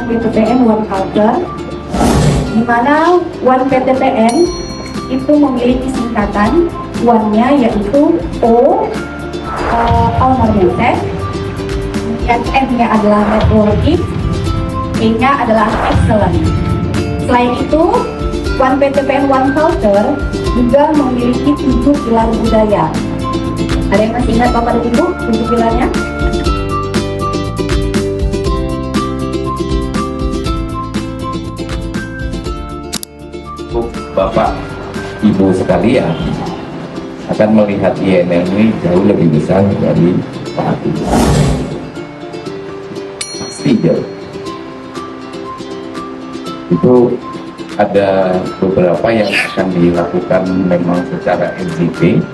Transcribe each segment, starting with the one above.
PTPN One Culture, di mana One PTPN itu memiliki singkatan. One-nya yaitu O, owner mindset, kemudian M-nya adalah networking, E-nya adalah excellent. Selain itu, One PTPN One Culture juga memiliki 7 pilar budaya. Ada yang masih ingat Bapak dan Ibu 7 pilarnya? Bapak, Ibu sekalian akan melihat INL ini jauh lebih besar dari Pak Ibu. Pasti jauh. Itu ada beberapa yang akan dilakukan memang secara NCP,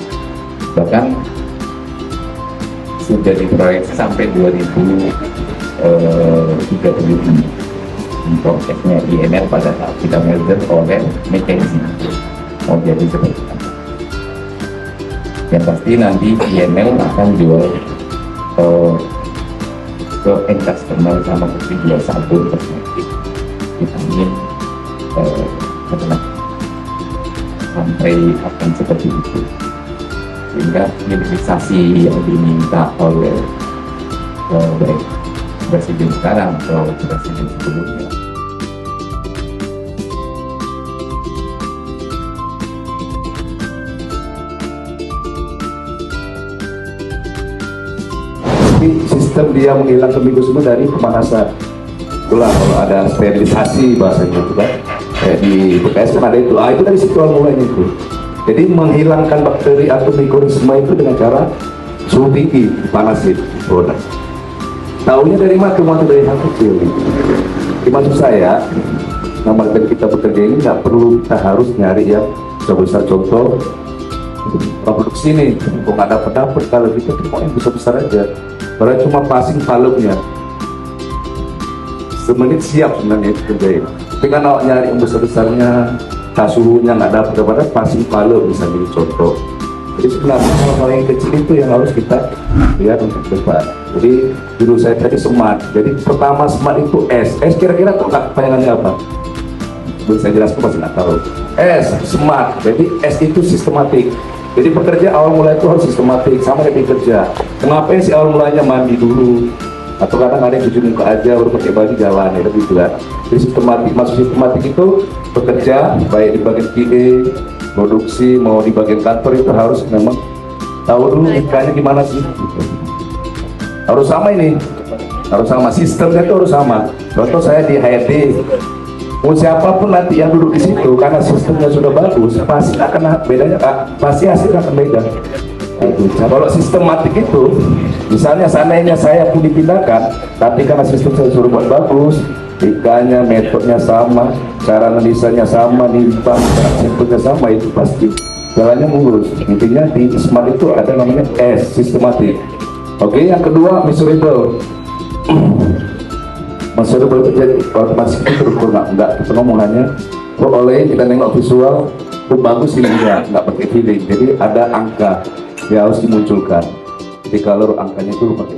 bahkan sudah diproyeksi sampai 2036 prosesnya INL pada saat kita merger oleh McKinsey mau jadi seperti apa. Yang pasti nanti INL akan jual ke end customer sama seperti jual sabun kosmetik, vitamin, sampai akan seperti itu, sehingga hilirisasi yang diminta oleh baik presiden sekarang atau presiden sebelumnya sistem dia menghilangkan mekanisme dari pemanasan. Itulah kalau ada sterilisasi bahasanya itu kan, kayak di BPS kan ada itu. Itu dari situ mulainya itu. Jadi menghilangkan bakteri atau mikroorganisme itu dengan cara suhu tinggi, panasin produk. Tahunya dari mana? Dari hal kecil. Jadi maksud saya, nama kita bekerja ini nggak perlu kita harus nyari yang besar. Contoh produksi ini, kok nggak dapat kalau kita cuma yang besar aja. Padahal cuma passing valve-nya, semenit siap sebenarnya itu kerjain. Tapi kan awak nyari yang besarnya, suhunya nggak dapat, daripada passing valve misalnya contoh. Jadi sebenarnya hal-hal yang kecil itu yang harus kita lihat untuk depan. Jadi dulu saya tadi smart. Jadi pertama smart itu S. S kira-kira tahu nggak bayangannya apa? Belum saya jelaskan pasti nggak tahu. S smart. Jadi S itu sistematik. Jadi pekerja awal mulai itu harus sistematik, sama kayak kerja. Kenapa sih awal mulanya mandi dulu? Atau kadang ada yang cuci muka aja, baru pakai baju jalan, ya gitu kan. Jadi sistematik, masuk sistematik itu bekerja, baik di bagian PA, produksi, mau di bagian kantor itu harus memang tahu dulu kayaknya gimana sih. Harus sama ini, harus sama, sistemnya itu harus sama. Contoh saya di HRD, mau siapapun nanti yang duduk di situ, karena sistemnya sudah bagus, pasti akan bedanya, pasti hasilnya akan beda. Nah, kalau sistematik itu, misalnya seandainya saya pun dipindahkan, tapi karena sistem saya suruh buat bagus, ikannya, metodenya sama, cara analisanya sama, nimbang, cara simpulnya sama, itu pasti jalannya mulus. Intinya di smart itu ada namanya S, sistematik. Oke, yang kedua measurable. Measurable itu jadi masih itu terukur enggak kita ngomong hanya oleh kita nengok visual itu bagus ini nggak pakai feeling. Jadi ada angka yang harus dimunculkan. Jadi kalau angkanya itu pakai